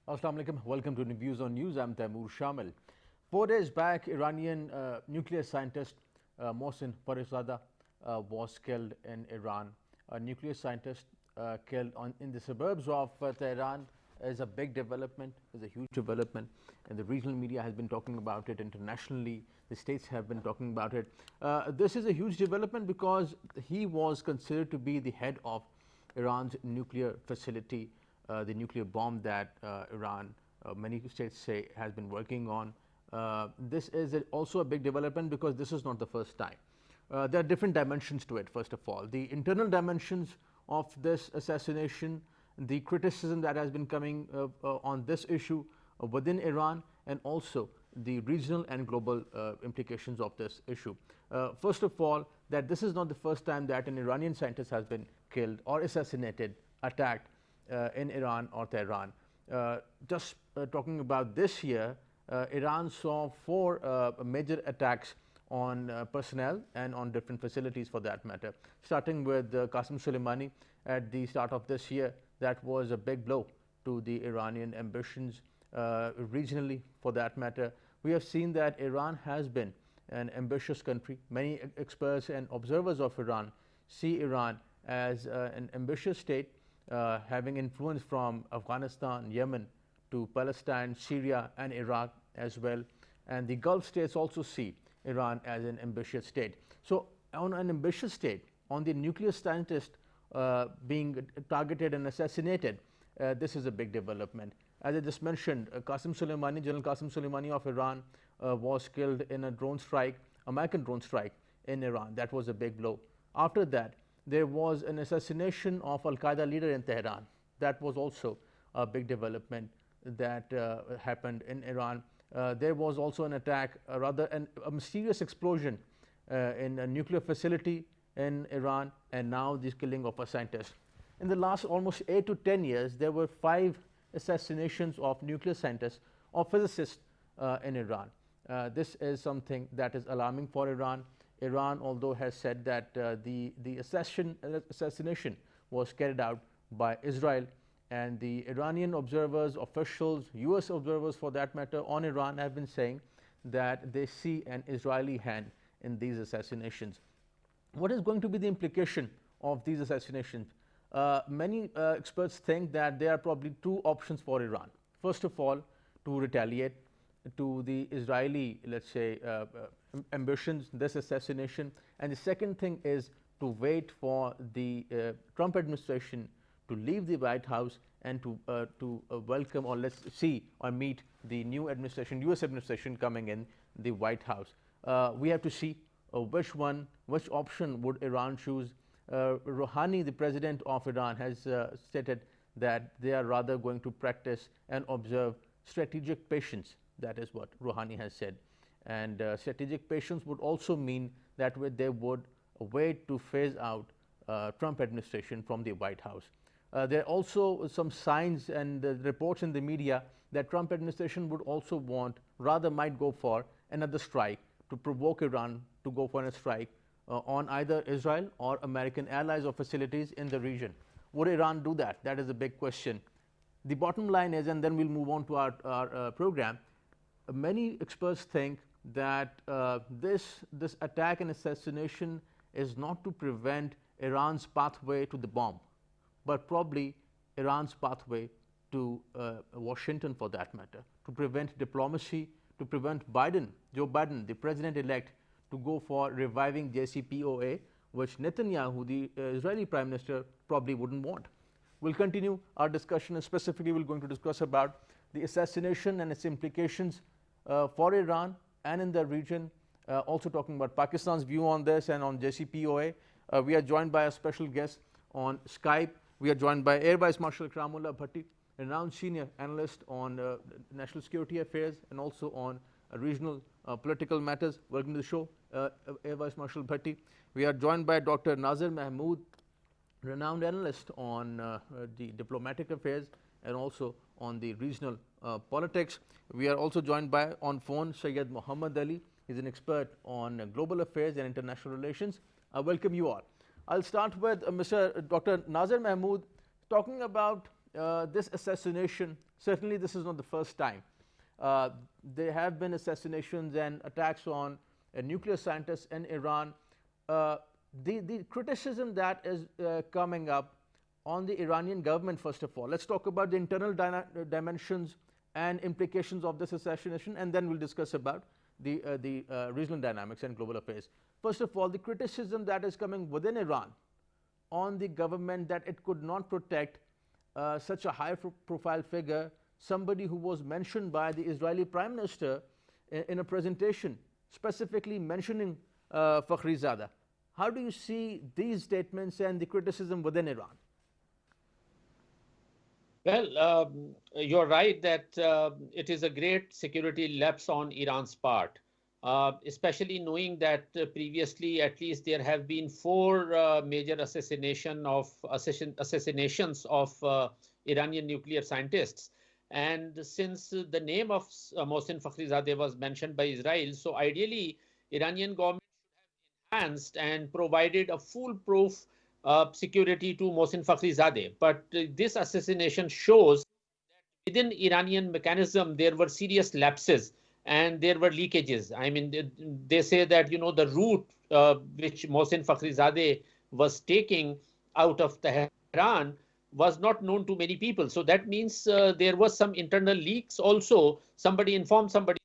Assalamu alaikum. Welcome to Views on News. I'm Taimur Shamil. 4 days back, Iranian nuclear scientist Mohsen Farizada was killed in Iran. A nuclear scientist killed in the suburbs of Tehran is a big development, is a huge development, and the regional media has been talking about it internationally. The states have been talking about it. This is a huge development because he was considered to be the head of Iran's nuclear facility, the nuclear bomb that Iran, many states say, has been working on. This is also a big development because this is not the first time. There are different dimensions to it, first of all. The internal dimensions of this assassination, the criticism that has been coming on this issue within Iran, and also the regional and global implications of this issue. First of all, that this is not the first time that an Iranian scientist has been killed or assassinated, attacked in Iran or Tehran. Just talking about this year, Iran saw 4 major attacks on personnel and on different facilities for that matter. Starting with Qasem Soleimani at the start of this year, that was a big blow to the Iranian ambitions regionally for that matter. We have seen that Iran has been an ambitious country. Many experts and observers of Iran see Iran as an ambitious state, having influence from Afghanistan, Yemen to Palestine, Syria and Iraq as well. And the Gulf states also see Iran as an ambitious state. So on an ambitious state, on the nuclear scientist being targeted and assassinated, this is a big development. As I just mentioned, Qasem Soleimani, General Qasem Soleimani of Iran was killed in a drone strike, American drone strike in Iran. That was a big blow. After that, there was an assassination of Al-Qaeda leader in Tehran. That was also a big development that happened in Iran. There was also an attack, a mysterious explosion in a nuclear facility in Iran, and now this killing of a scientist. In the last almost 8 to 10 years, there were 5 assassinations of nuclear scientists or physicists in Iran. This is something that is alarming for Iran. Iran, although, has said that the assassination was carried out by Israel, and the Iranian observers, officials, US observers for that matter on Iran have been saying that they see an Israeli hand in these assassinations. What is going to be the implication of these assassinations? Many experts think that there are probably 2 options for Iran. First of all, to retaliate to the Israeli, let's say, ambitions, this assassination. And the second thing is to wait for the Trump administration to leave the White House and to welcome, or let's see or meet the new administration, US administration coming in the White House. We have to see which option would Iran choose. Rouhani, the president of Iran, has stated that they are rather going to practice and observe strategic patience. That is what Rouhani has said. And strategic patience would also mean that they would wait to phase out Trump administration from the White House. There are also some signs and reports in the media that Trump administration would also might go for another strike to provoke Iran to go for a strike on either Israel or American allies or facilities in the region. Would Iran do that? That is a big question. The bottom line is, and then we'll move on to our program, many experts think that this attack and assassination is not to prevent Iran's pathway to the bomb, but probably Iran's pathway to Washington for that matter, to prevent diplomacy, to prevent Joe Biden, the president-elect, to go for reviving JCPOA, which Netanyahu, the Israeli Prime Minister, probably wouldn't want. We'll continue our discussion, and specifically we're going to discuss about the assassination and its implications for Iran and in the region, also talking about Pakistan's view on this and on JCPOA. We are joined by a special guest on Skype. We are joined by Air Vice Marshal Ikramullah Bhatti, a renowned senior analyst on national security affairs and also on regional political matters. Welcome to the show, Air Vice Marshal Bhatti. We are joined by Dr. Nazir Mahmood, renowned analyst on the diplomatic affairs and also on the regional politics. We are also joined by, on phone, Syed Muhammad Ali. He's an expert on global affairs and international relations. I welcome you all. I'll start with Dr. Nazir Mahmood, talking about this assassination, certainly this is not the first time. Uh, there have been assassinations and attacks on nuclear scientists in Iran. Uh, the criticism that is coming up on the Iranian government, first of all, let's talk about the internal dimensions and implications of this assassination, and then we'll discuss about the regional dynamics and global affairs. First of all, the criticism that is coming within Iran on the government that it could not protect such a high profile figure, somebody who was mentioned by the Israeli Prime Minister in a presentation, specifically mentioning Fakhrizadeh. How do you see these statements and the criticism within Iran? Well, you're right that it is a great security lapse on Iran's part, especially knowing that previously at least there have been four major assassinations of Iranian nuclear scientists. And since the name of Mohsen Fakhrizadeh was mentioned by Israel, so ideally Iranian government enhanced and provided a foolproof security to Mohsen Fakhrizadeh. But this assassination shows that within Iranian mechanism there were serious lapses and there were leakages. I mean, they say that the route which Mohsen Fakhrizadeh was taking out of Tehran was not known to many people. So that means there was some internal leaks also. Somebody informed somebody.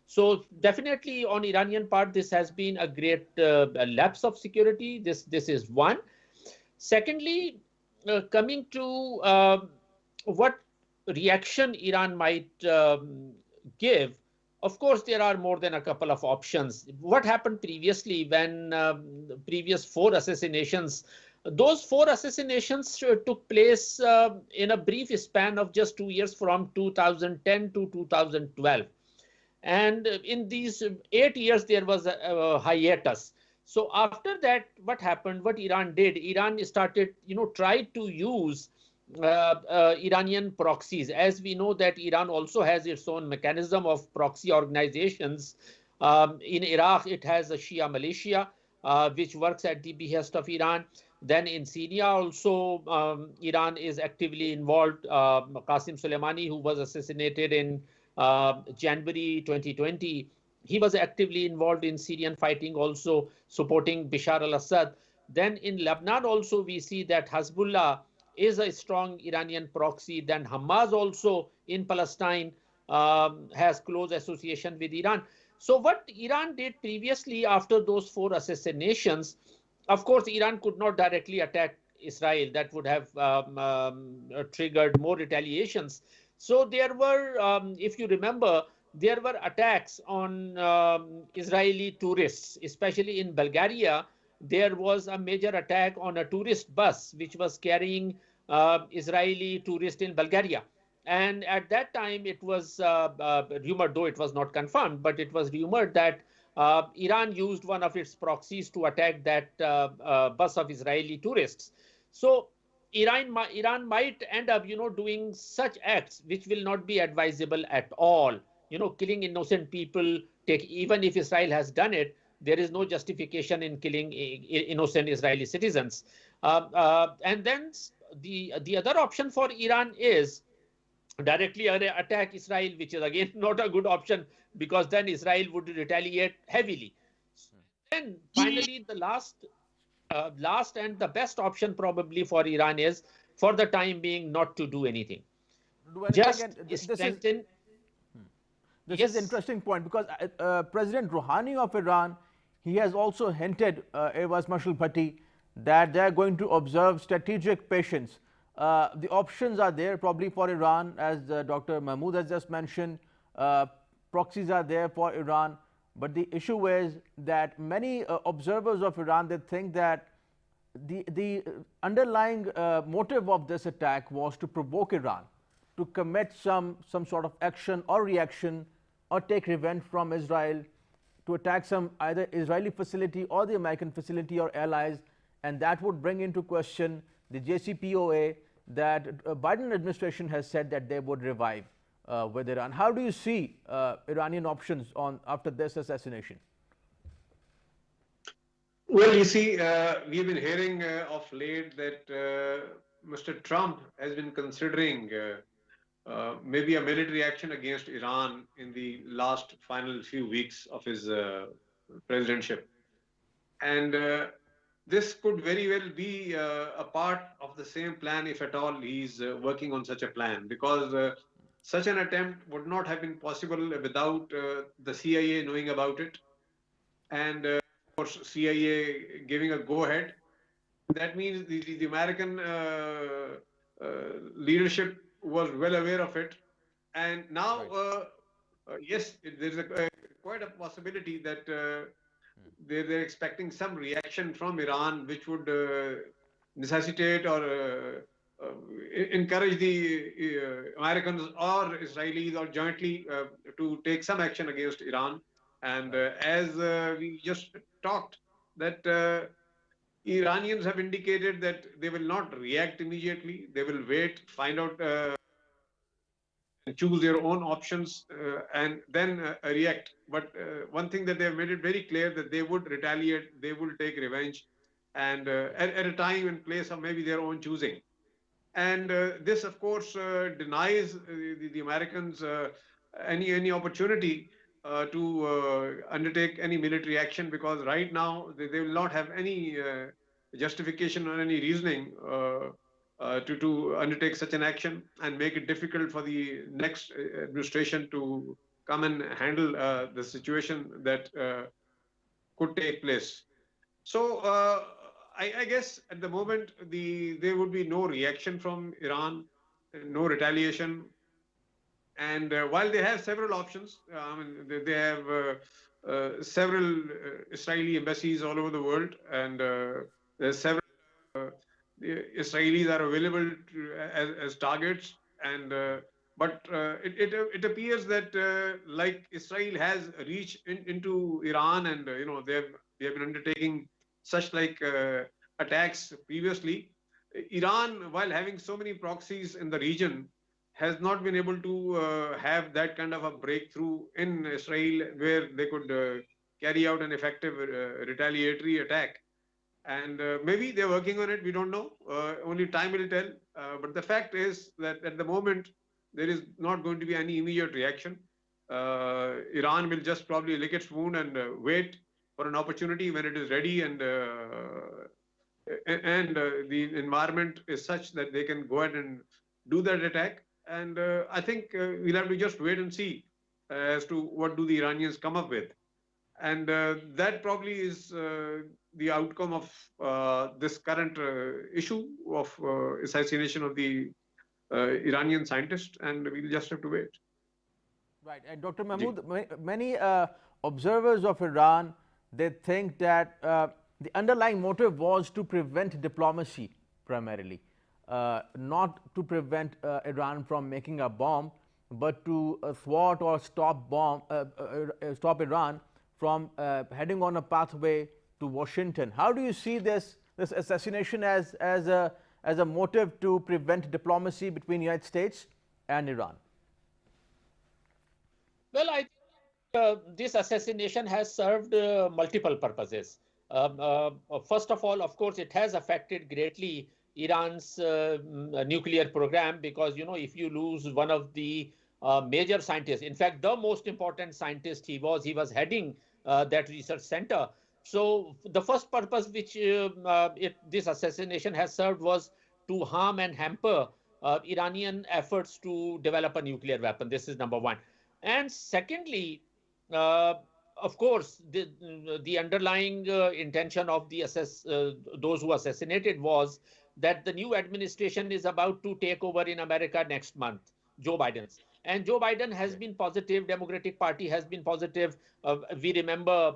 So definitely on Iranian part, this has been a great lapse of security. This is one. Secondly, coming to what reaction Iran might give, of course, there are more than a couple of options. What happened previously when previous four assassinations, those four assassinations took place in a brief span of just 2 years from 2010 to 2012. And in these 8 years, there was a hiatus. So after that, what happened, what Iran did, Iran started, tried to use Iranian proxies. As we know that Iran also has its own mechanism of proxy organizations. In Iraq, it has a Shia militia, which works at the behest of Iran. Then in Syria also, Iran is actively involved. Qasim Soleimani, who was assassinated in January 2020, he was actively involved in Syrian fighting, also supporting Bashar al-Assad. Then in Lebanon also we see that Hezbollah is a strong Iranian proxy. Then Hamas also in Palestine has close association with Iran. So what Iran did previously after those four assassinations, of course, Iran could not directly attack Israel. That would have triggered more retaliations. So there were, if you remember, there were attacks on Israeli tourists, especially in Bulgaria. There was a major attack on a tourist bus which was carrying Israeli tourists in Bulgaria. And at that time, it was rumored, though it was not confirmed, but it was rumored that Iran used one of its proxies to attack that bus of Israeli tourists. So Iran might end up, doing such acts which will not be advisable at all. Killing innocent people, even if Israel has done it, there is no justification in killing innocent Israeli citizens. And then the other option for Iran is directly attack Israel, which is again not a good option because then Israel would retaliate heavily. Then finally, the last and the best option probably for Iran is, for the time being, not to do anything. Just strengthen. This is an interesting point because President Rouhani of Iran, he has also hinted, Evas Mashal Bhatti, that they are going to observe strategic patience. The options are there probably for Iran, as Dr. Mahmood has just mentioned. Proxies are there for Iran. But the issue is that many observers of Iran, they think that the underlying motive of this attack was to provoke Iran to commit some sort of action or reaction or take revenge from Israel, to attack some either Israeli facility or the American facility or allies, and that would bring into question the JCPOA that Biden administration has said that they would revive with Iran. How do you see Iranian options after this assassination? Well, you see, we've been hearing of late that Mr. Trump has been considering maybe a military action against Iran in the last final few weeks of his presidentship. And this could very well be a part of the same plan, if at all he's working on such a plan, because such an attempt would not have been possible without the CIA knowing about it, and of course CIA giving a go ahead. That means the American leadership was well aware of it, and now Right. yes, there's quite a possibility that they're expecting some reaction from Iran, which would necessitate or encourage the Americans or Israelis or jointly to take some action against Iran. And Right. as we just talked, that Iranians have indicated that they will not react immediately. They will wait, find out, choose their own options, and then react. But one thing that they have made it very clear that they would retaliate, they will take revenge, and Right. at a time and place of maybe their own choosing. And this, of course, denies the Americans any opportunity to undertake any military action, because right now they will not have any justification or any reasoning to undertake such an action, and make it difficult for the next administration to come and handle the situation that could take place. So I guess at the moment there would be no reaction from Iran, no retaliation, and while they have several options, I mean they have several Israeli embassies all over the world, and there's several the Israelis are available as targets, and but it appears that like Israel has reached into Iran, and they have been undertaking such like attacks previously. Iran, while having so many proxies in the region, has not been able to have that kind of a breakthrough in Israel where they could carry out an effective retaliatory attack. And maybe they're working on it. We don't know. Only time will tell. But the fact is that at the moment there is not going to be any immediate reaction. Iran will just probably lick its wound and wait for an opportunity when it is ready, and the environment is such that they can go ahead and do that attack. And I think we'll have to just wait and see as to what do the Iranians come up with, and that probably is the outcome of this current issue of assassination of the Iranian scientist, and we'll just have to wait. Right. And Dr. Ji. Mahmood, many observers of Iran, they think that the underlying motive was to prevent diplomacy primarily, not to prevent Iran from making a bomb, but to thwart or stop Iran from heading on a pathway to Washington. How do you see this assassination as a motive to prevent diplomacy between the United States and Iran? Well, I think this assassination has served multiple purposes. First of all, of course, it has affected greatly Iran's nuclear program, because if you lose one of the major scientists, in fact, the most important scientist he was heading that research center. So the first purpose which this assassination has served was to harm and hamper Iranian efforts to develop a nuclear weapon. This is number one. And secondly, uh, of course, the underlying intention of those who assassinated was that the new administration is about to take over in America next month, Joe Biden's. And Joe Biden has Right. been positive. Democratic Party has been positive. We remember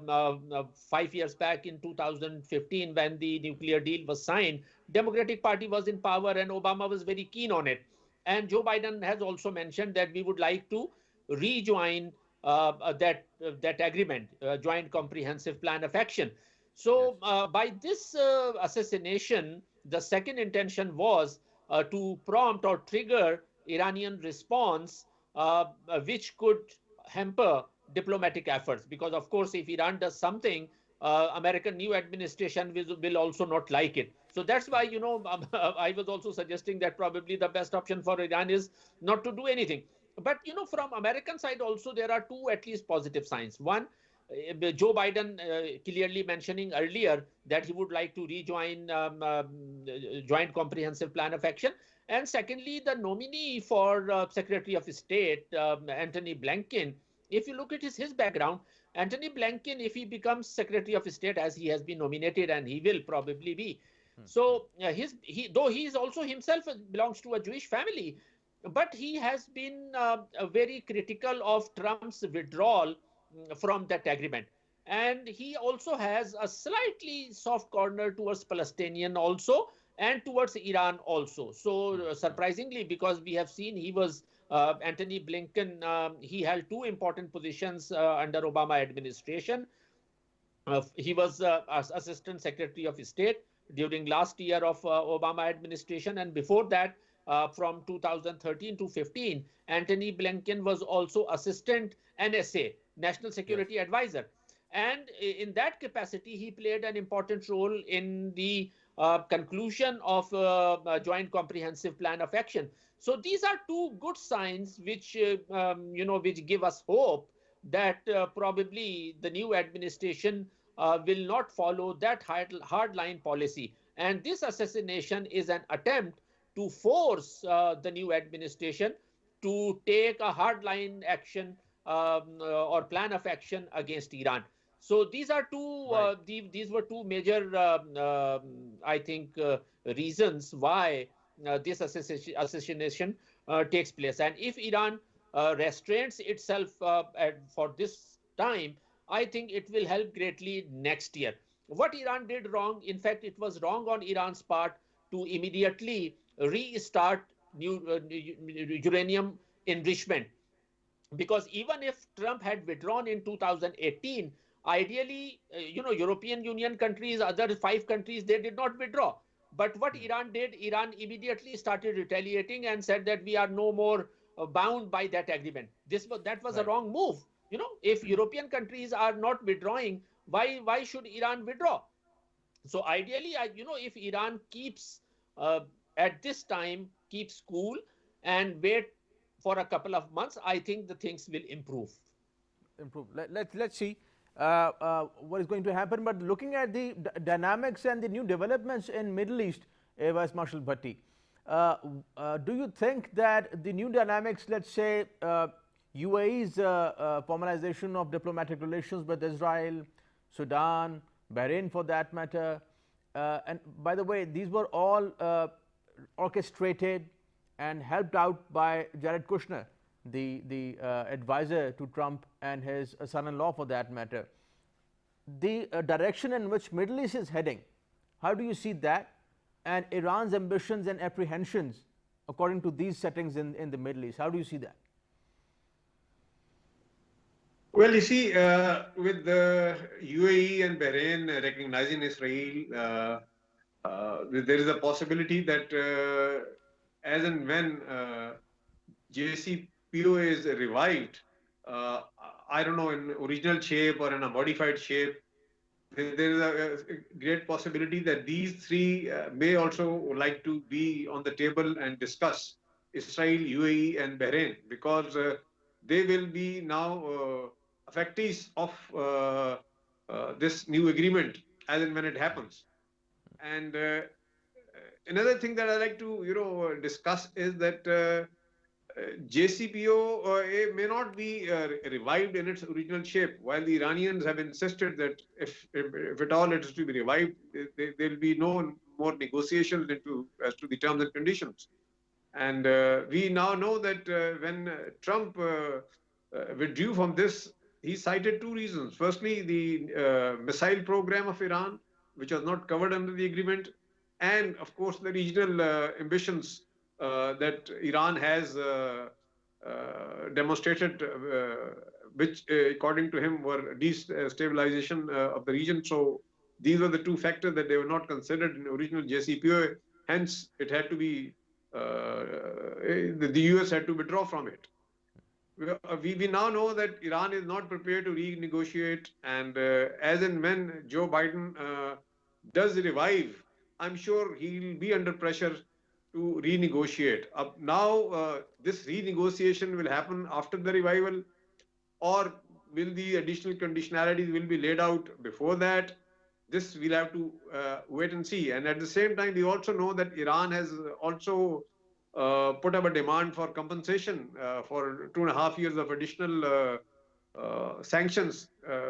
5 years back in 2015 when the nuclear deal was signed. Democratic Party was in power and Obama was very keen on it. And Joe Biden has also mentioned that we would like to rejoin that agreement, Joint Comprehensive Plan of Action. Yes. So by this assassination, the second intention was to prompt or trigger Iranian response, which could hamper diplomatic efforts. Because of course, if Iran does something American new administration will also not like it. So that's why, I was also suggesting that probably the best option for Iran is not to do anything. But, from American side also, there are two at least positive signs. One, Joe Biden clearly mentioning earlier that he would like to rejoin Joint Comprehensive Plan of Action. And secondly, the nominee for Secretary of State, Antony Blinken, if you look at his background, Antony Blinken, if he becomes Secretary of State, as he has been nominated and he will probably be, so though he is also himself belongs to a Jewish family, but he has been very critical of Trump's withdrawal from that agreement. And he also has a slightly soft corner towards Palestinian also and towards Iran also. So surprisingly, because we have seen he was Antony Blinken, he held two important positions under Obama administration. He was Assistant Secretary of State during last year of Obama administration, and before that, from 2013 to 15, Antony Blinken was also Assistant NSA, National Security Advisor. And in that capacity, he played an important role in the conclusion of a Joint Comprehensive Plan of Action. So these are two good signs which, which give us hope that probably the new administration will not follow that hardline policy. And this assassination is an attempt to force the new administration to take a hardline action or plan of action against Iran. So these are two. These were two major, I think, reasons why this assassination takes place. And if Iran restrains itself for this time, I think it will help greatly next year. What Iran did wrong, in fact, it was wrong on Iran's part to immediately restart new uranium enrichment, because even if Trump had withdrawn in 2018, ideally, European Union countries, other 5 countries, they did not withdraw. But what Iran did, Iran immediately started retaliating and said that we are no more bound by that agreement. That was a wrong move. If European countries are not withdrawing, why should Iran withdraw? So ideally, if Iran keeps at this time keeps cool and wait for a couple of months, I think the things will improve. Let's see what is going to happen. But looking at the dynamics and the new developments in Middle East, Vice Marshal Bhatti, do you think that the new dynamics, let's say UAE's formalization of diplomatic relations with Israel, Sudan, Bahrain for that matter, and by the way, these were all orchestrated and helped out by Jared Kushner, the advisor to Trump and his son-in-law for that matter. The direction in which Middle East is heading, how do you see that? And Iran's ambitions and apprehensions according to these settings in the Middle East, how do you see that? Well, you see, with the UAE and Bahrain recognizing Israel, there is a possibility that as and when JCPOA is revived, I don't know, in original shape or in a modified shape, there is a great possibility that these three may also like to be on the table and discuss Israel, UAE, and Bahrain, because they will be now affectees of this new agreement as and when it happens. And another thing that I like to discuss is that JCPOA may not be revived in its original shape, while the Iranians have insisted that if at all it is to be revived, there will be no more negotiations as to the terms and conditions. And we now know that when Trump withdrew from this, he cited two reasons. Firstly, the missile program of Iran, which was not covered under the agreement, and of course the regional ambitions that Iran has demonstrated, which according to him were destabilization of the region. So these were the two factors that they were not considered in the original JCPOA. Hence, it had to be the US had to withdraw from it. we now know that Iran is not prepared to renegotiate, and as and when Joe Biden does revive, I'm sure he'll be under pressure to renegotiate. Now, this renegotiation will happen after the revival, or will the additional conditionalities will be laid out before that? This we'll have to wait and see. And at the same time, we also know that Iran has also put up a demand for compensation for 2.5 years of additional sanctions,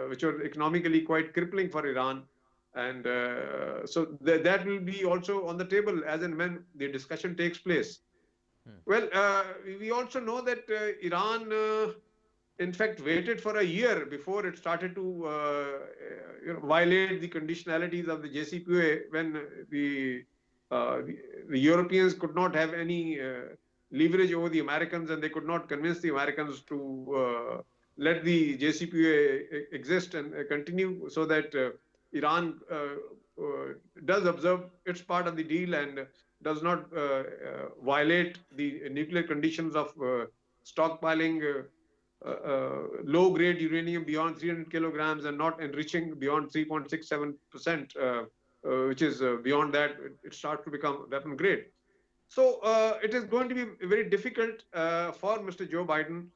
which are economically quite crippling for Iran. And so that will be also on the table as and when the discussion takes place. Well, we also know that Iran, in fact, waited for a year before it started to violate the conditionalities of the JCPOA when uh, the, the Europeans could not have any leverage over the Americans, and they could not convince the Americans to let the JCPOA exist and continue, so that Iran does observe its part of the deal and does not violate the nuclear conditions of stockpiling low-grade uranium beyond 300 kilograms and not enriching beyond 3.67%, which is beyond that, it starts to become weapon grade. So it is going to be very difficult for Mr. Joe Biden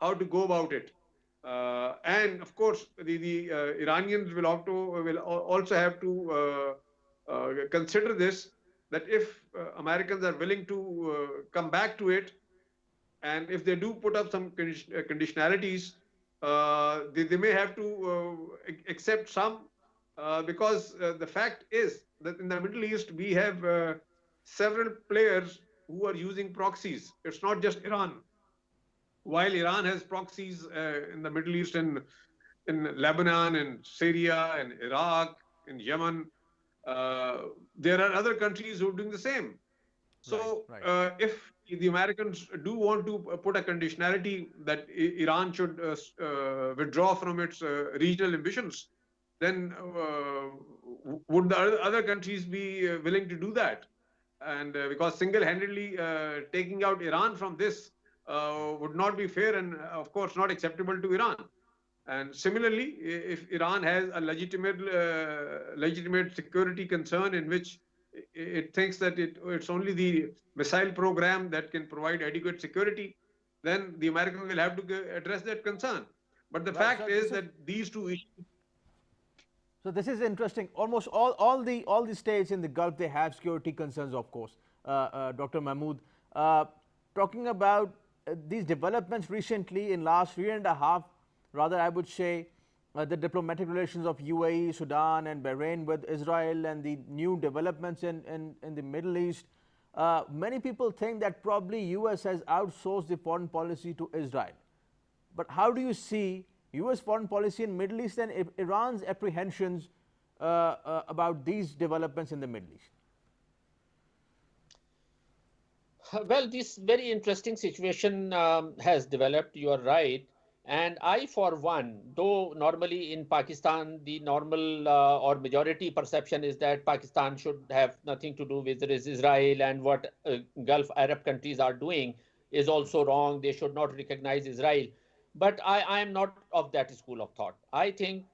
how to go about it. And of course, the Iranians will also have to consider this, that if Americans are willing to come back to it, and if they do put up some conditionalities, they may have to accept some, because the fact is that in the Middle East we have several players who are using proxies. It's not just Iran. While Iran has proxies in the Middle East, in Lebanon, in Syria, in Iraq, in Yemen, there are other countries who are doing the same. So if the Americans do want to put a conditionality that Iran should withdraw from its regional ambitions, then would the other countries be willing to do that? And because single-handedly taking out Iran from this would not be fair, and of course not acceptable to Iran. And similarly, if Iran has a legitimate security concern in which it thinks that it's only the missile program that can provide adequate security, then the Americans will have to address that concern. But the fact is that these two issues. So this is interesting. Almost all the states in the Gulf, they have security concerns, of course. Dr. Mahmood, talking about these developments recently in last year and a half, rather I would say, the diplomatic relations of UAE, Sudan, and Bahrain with Israel, and the new developments in the Middle East. Many people think that probably US has outsourced the foreign policy to Israel. But how do you see US foreign policy in Middle East and Iran's apprehensions about these developments in the Middle East? Well, this very interesting situation has developed, you are right. And I, for one, though normally in Pakistan, the normal or majority perception is that Pakistan should have nothing to do with Israel, and what Gulf Arab countries are doing is also wrong. They should not recognize Israel. But I am not of that school of thought. I think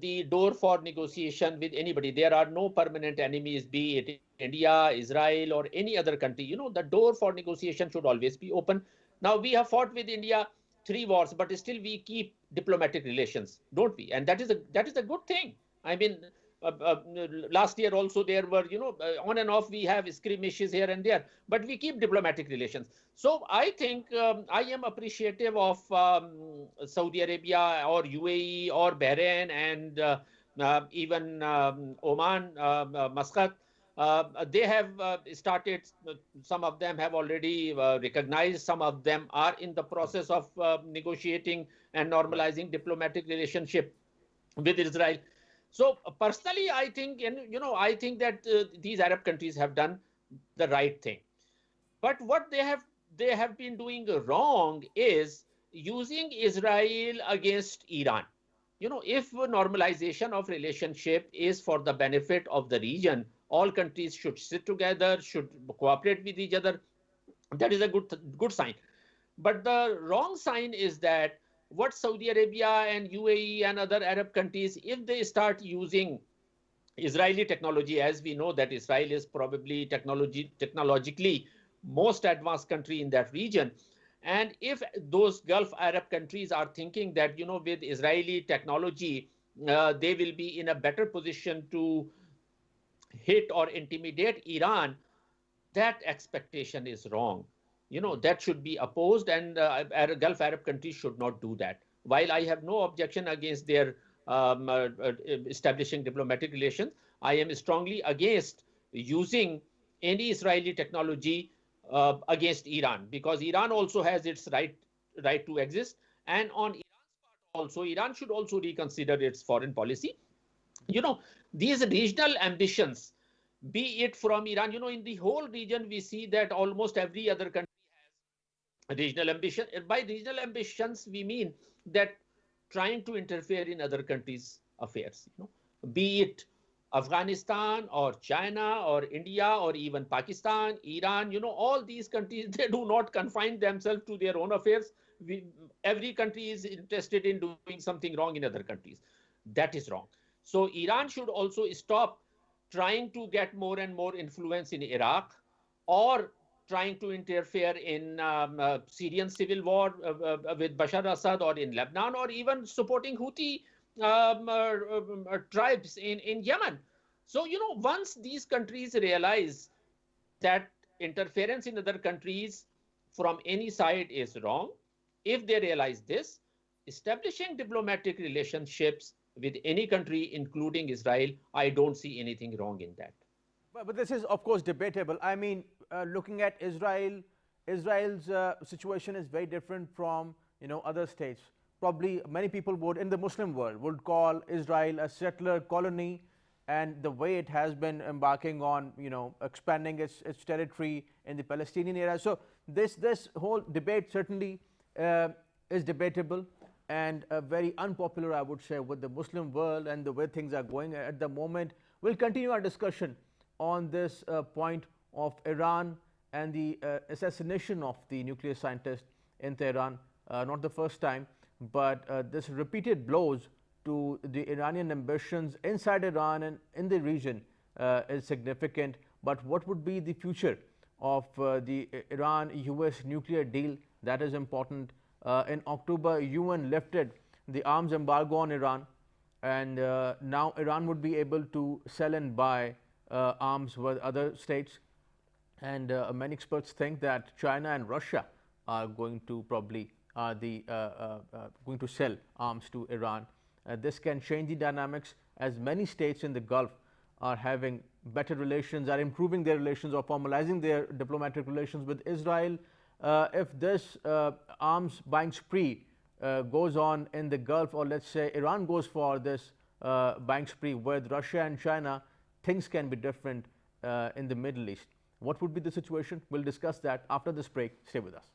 the door for negotiation with anybody, there are no permanent enemies, be it India, Israel, or any other country. The door for negotiation should always be open. Now, we have fought with India 3 wars, but still we keep diplomatic relations, don't we? And that is a good thing. I mean, last year also there were, on and off we have skirmishes here and there, but we keep diplomatic relations. So I think I am appreciative of Saudi Arabia or UAE or Bahrain and even Oman, Muscat. They have started, some of them have already recognized, some of them are in the process of negotiating and normalizing diplomatic relationship with Israel. So personally, I think, I think that these Arab countries have done the right thing. But what they have been doing wrong is using Israel against Iran. If normalization of relationship is for the benefit of the region, all countries should sit together, should cooperate with each other. That is a good sign. But the wrong sign is that what Saudi Arabia and UAE and other Arab countries, if they start using Israeli technology, as we know that Israel is probably technologically most advanced country in that region. And if those Gulf Arab countries are thinking that, with Israeli technology, they will be in a better position to hit or intimidate Iran, that expectation is wrong. That should be opposed, and Gulf Arab countries should not do that. While I have no objection against their establishing diplomatic relations, I am strongly against using any Israeli technology against Iran, because Iran also has its right to exist, and on Iran's part also, Iran should also reconsider its foreign policy. you know these regional ambitions, be it from Iran, in the whole region we see that almost every other country has regional ambition. By regional ambitions we mean that trying to interfere in other countries affairs, be it Afghanistan or China or India or even Pakistan, Iran, all these countries, they do not confine themselves to their own affairs. Every country is interested in doing something wrong in other countries. That is wrong. So Iran should also stop trying to get more and more influence in Iraq, or trying to interfere in Syrian civil war with Bashar Assad, or in Lebanon, or even supporting Houthi tribes in Yemen. So, once these countries realize that interference in other countries from any side is wrong, if they realize this, establishing diplomatic relationships with any country, including Israel, I don't see anything wrong in that. But this is, of course, debatable. I mean, looking at Israel, Israel's situation is very different from other states. Probably many people would, in the Muslim world, would call Israel a settler colony, and the way it has been embarking on expanding its territory in the Palestinian area. So this whole debate certainly is debatable and very unpopular, I would say, with the Muslim world and the way things are going at the moment. We'll continue our discussion on this point of Iran and the assassination of the nuclear scientist in Tehran. Not the first time, but this repeated blows to the Iranian ambitions inside Iran and in the region is significant. But what would be the future of the Iran-US nuclear deal? That is important. In October, UN lifted the arms embargo on Iran, and now Iran would be able to sell and buy arms with other states. And many experts think that China and Russia are going to probably going to sell arms to Iran. This can change the dynamics, as many states in the Gulf are having better relations, are improving their relations or formalizing their diplomatic relations with Israel. If this arms buying spree goes on in the Gulf, or let's say Iran goes for this buying spree with Russia and China, things can be different in the Middle East. What would be the situation? We'll discuss that after this break. Stay with us.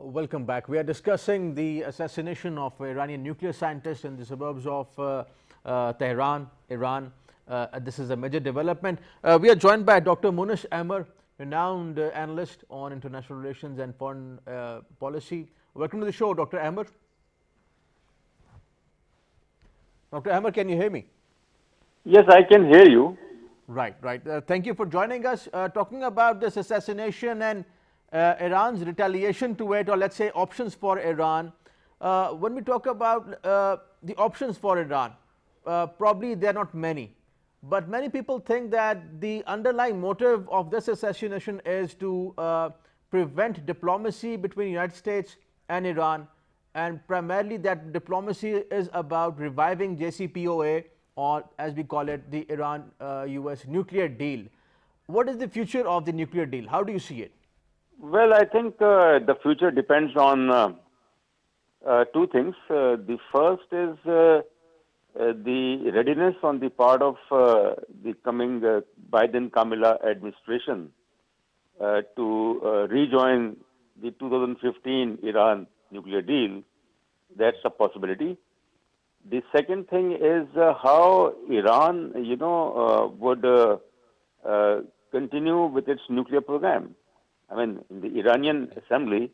Welcome back. We are discussing the assassination of Iranian nuclear scientist in the suburbs of Tehran, Iran. This is a major development. We are joined by Dr. Munish Ahmer, renowned analyst on international relations and foreign policy. Welcome to the show, Dr. Ahmer. Dr. Ahmer, can you hear me? Yes, I can hear you. Right. Thank you for joining us. Talking about this assassination and Iran's retaliation to it, or let's say options for Iran. When we talk about the options for Iran, probably there are not many. But many people think that the underlying motive of this assassination is to prevent diplomacy between the United States and Iran, and primarily that diplomacy is about reviving JCPOA, or as we call it, the Iran-US nuclear deal. What is the future of the nuclear deal? How do you see it? Well, I think the future depends on two things. The first is the readiness on the part of the coming Biden-Kamala administration to rejoin the 2015 Iran nuclear deal. That's a possibility. The second thing is how Iran, would continue with its nuclear program. I mean, in the Iranian assembly,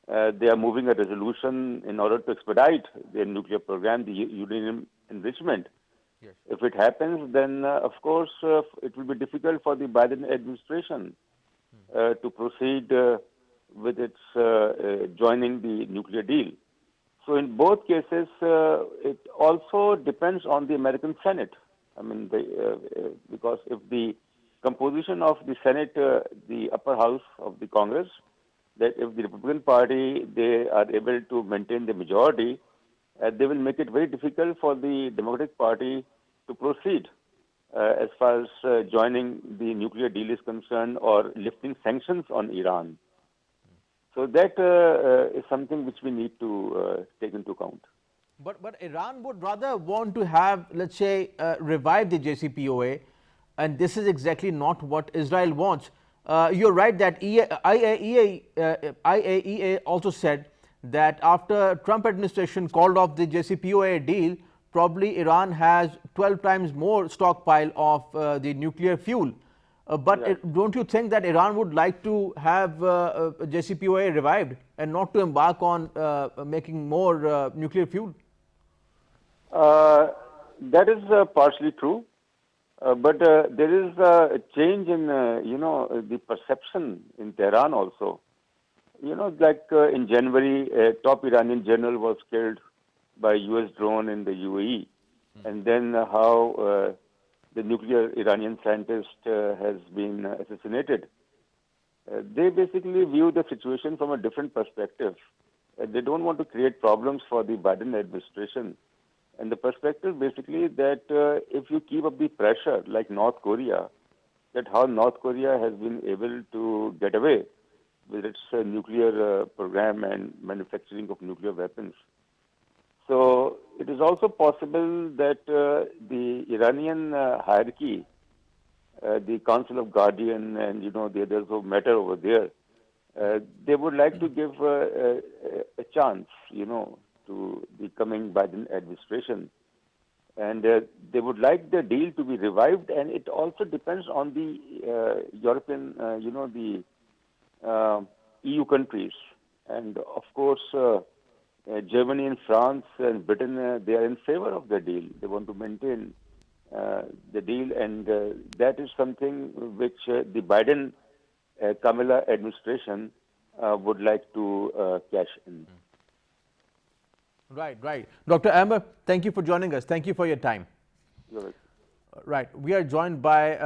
they are moving a resolution in order to expedite their nuclear program, the uranium enrichment. Yes. If it happens, then of course it will be difficult for the Biden administration to proceed with its joining the nuclear deal. So in both cases, it also depends on the American Senate. I mean, because if the composition of the Senate, the upper house of the Congress, that if the Republican Party they are able to maintain the majority, they will make it very difficult for the Democratic Party to proceed as far as joining the nuclear deal is concerned or lifting sanctions on Iran. So that is something which we need to take into account. But Iran would rather want to have, let's say, revive the JCPOA, and this is exactly not what Israel wants. You're right that IAEA also said that after Trump administration called off the JCPOA deal, probably Iran has 12 times more stockpile of the nuclear fuel. But don't you think that Iran would like to have JCPOA revived and not to embark on making more nuclear fuel? That is partially true, but there is a change in the perception in Tehran also. Like in January, a top Iranian general was killed by U.S. drone in the UAE, and then how the nuclear Iranian scientist has been assassinated. They basically view the situation from a different perspective. They don't want to create problems for the Biden administration. And the perspective basically that if you keep up the pressure like North Korea, that how North Korea has been able to get away with its nuclear program and manufacturing of nuclear weapons. So it is also possible that the Iranian hierarchy, the Council of Guardian and the others who matter over there, they would like to give a chance, to the coming Biden administration, and they would like the deal to be revived. And it also depends on the European, the EU countries, and of course. Germany and France and Britain, they are in favor of the deal. They want to maintain the deal, and that is something which the Biden-Kamala administration would like to cash in. Right. Dr. Amber, thank you for joining us. Thank you for your time. You're welcome. Right. We are joined by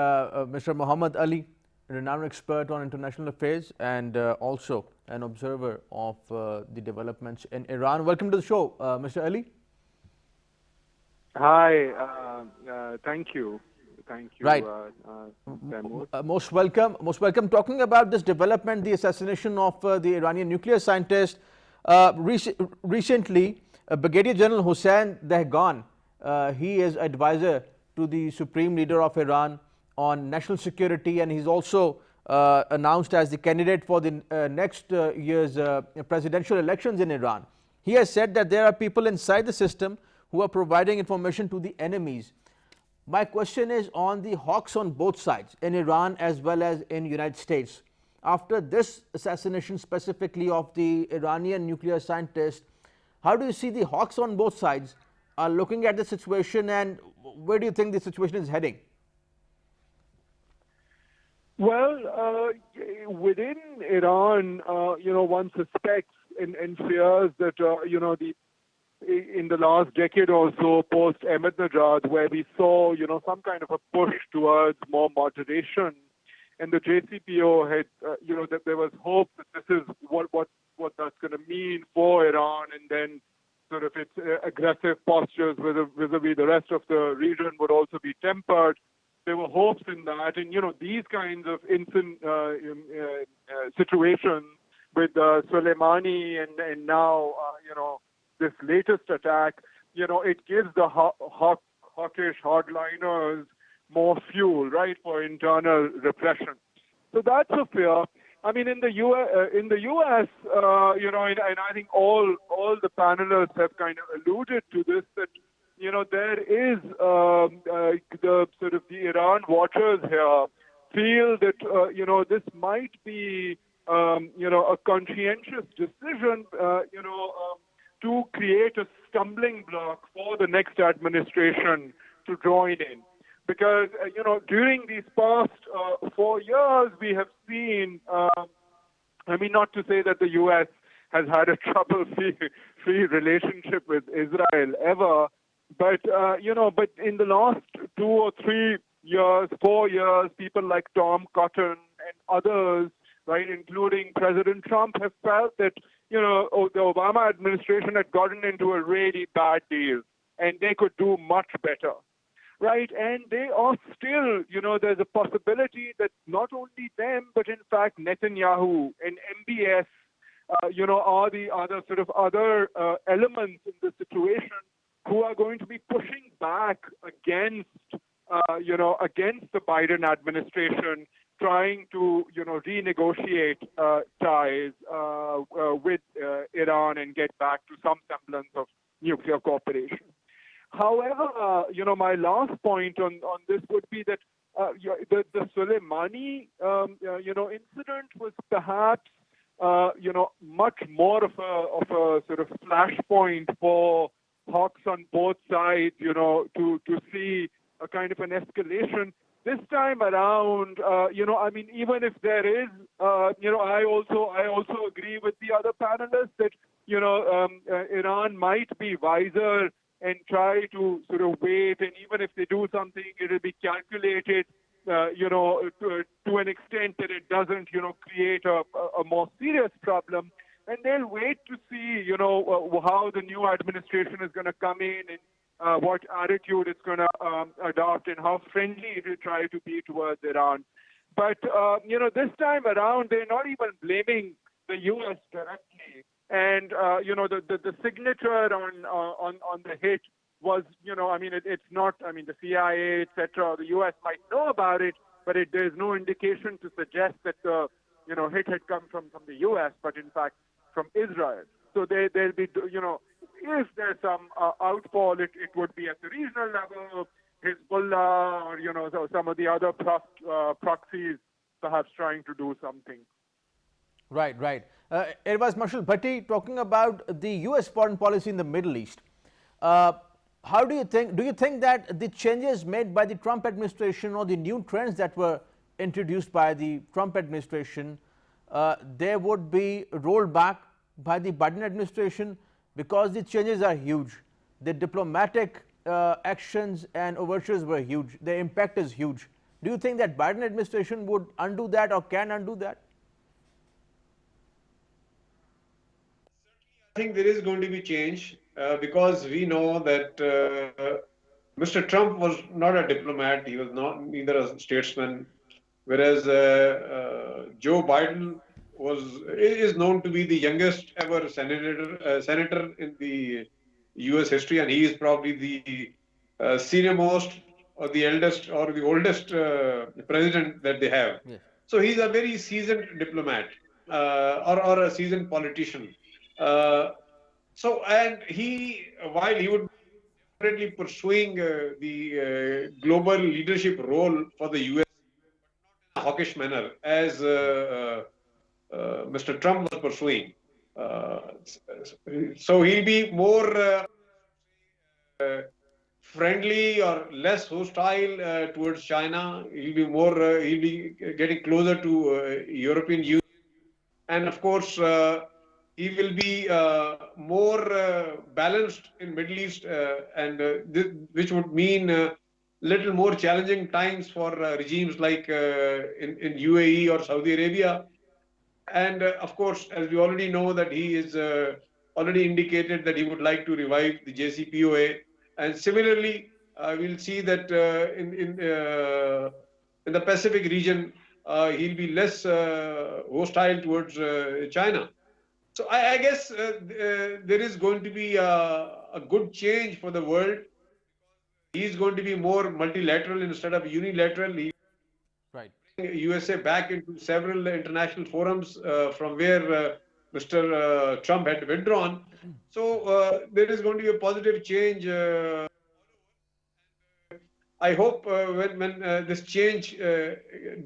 Mr. Muhammad Ali, a renowned expert on international affairs and also an observer of the developments in Iran. Welcome to the show, Mr. Ali. Hi, thank you. Right. Most welcome. Talking about this development, the assassination of the Iranian nuclear scientist, recently, Brigadier General Hossein Dehgan, he is advisor to the Supreme Leader of Iran on national security, and he's also announced as the candidate for the next year's presidential elections in Iran. He has said that there are people inside the system who are providing information to the enemies. My question is on the hawks on both sides, in Iran as well as in United States. After this assassination specifically of the Iranian nuclear scientist, how do you see the hawks on both sides are looking at the situation, and where do you think the situation is heading? Well, within Iran, one suspects and fears that, in the last decade or so, post Ahmadinejad, where we saw, some kind of a push towards more moderation, and the JCPO had, that there was hope that this is what that's going to mean for Iran, and then sort of its aggressive postures vis-a-vis the rest of the region would also be tempered. There were hopes in that, and these kinds of situations with Soleimani and now this latest attack, it gives the hawkish hardliners more fuel, right, for internal repression. So that's a fear. I mean, in the U.S., and I think all the panelists have kind of alluded to this, that there is the sort of the Iran watchers here feel that this might be a conscientious decision to create a stumbling block for the next administration to join in. Because, during these past 4 years, we have seen, not to say that the U.S. has had a trouble-free relationship with Israel ever, but, but in the last 2 or 3 years, 4 years, people like Tom Cotton and others, right, including President Trump, have felt that, the Obama administration had gotten into a really bad deal and they could do much better. Right, and they are still, there's a possibility that not only them, but in fact Netanyahu and MBS, are the other elements in the situation who are going to be pushing back against, against the Biden administration, trying to, renegotiate ties with Iran and get back to some semblance of nuclear cooperation. However, my last point on this would be that the Soleimani, incident was perhaps, much more of a sort of flashpoint for hawks on both sides, to see a kind of an escalation. This time around, even if there is, I also agree with the other panelists that, Iran might be wiser and try to sort of wait, and even if they do something, it will be calculated, to an extent that it doesn't, create a more serious problem. And they'll wait to see, how the new administration is going to come in and what attitude it's going to adopt and how friendly it will try to be towards Iran. But, this time around, they're not even blaming the U.S. directly. And, the signature on the hit was, it's not, the CIA, etc., the U.S. might know about it, but there's no indication to suggest that the, hit had come from the U.S., but in fact from Israel. So there'll be, if there's some outfall, it would be at the regional level, Hezbollah, or, so some of the other proxies perhaps trying to do something. Right. It was Marshal Bhatti talking about the U.S. foreign policy in the Middle East. How do you think that the changes made by the Trump administration or the new trends that were introduced by the Trump administration, they would be rolled back by the Biden administration because the changes are huge? The diplomatic actions and overtures were huge. The impact is huge. Do you think that Biden administration would undo that or can undo that? I think there is going to be change because we know that Mr. Trump was not a diplomat. He was neither a statesman, whereas Joe Biden is known to be the youngest ever senator in the U.S. history, and he is probably the senior most or the eldest or the oldest president that they have. Yes. So he's a very seasoned diplomat or a seasoned politician. And while he would be definitely pursuing the global leadership role for the U.S. in a hawkish manner, as Mr. Trump was pursuing. So he'll be more friendly or less hostile towards China. He'll be getting closer to European Union, and of course he will be more balanced in Middle East, which would mean little more challenging times for regimes like in UAE or Saudi Arabia. And of course, as we already know, that he is already indicated that he would like to revive the JCPOA. And similarly, we'll see that in the Pacific region, he'll be less hostile towards China. So I guess there is going to be a good change for the world. He's going to be more multilateral instead of unilateral. Right. USA back into several international forums from where Mr. Trump had withdrawn. So there is going to be a positive change I hope when this change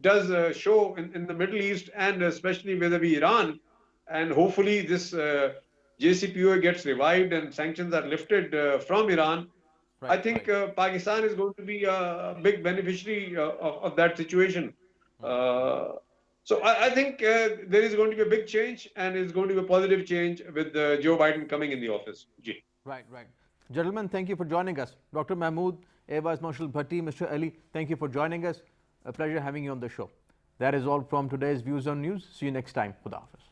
does show in the Middle East and especially vis-a-vis Iran, and hopefully this JCPOA gets revived and sanctions are lifted from Iran, I Right, think right. Pakistan is going to be a big beneficiary of that situation. Uh, so I think there is going to be a big change, and it's going to be a positive change with Joe Biden coming in the office. Ji. Right, right. Gentlemen, thank you for joining us. Dr. Mahmood, Vice Marshal Bhatti, Mr. Ali, thank you for joining us. A pleasure having you on the show. That is all from today's Views on News. See you next time. Khuda Hafiz.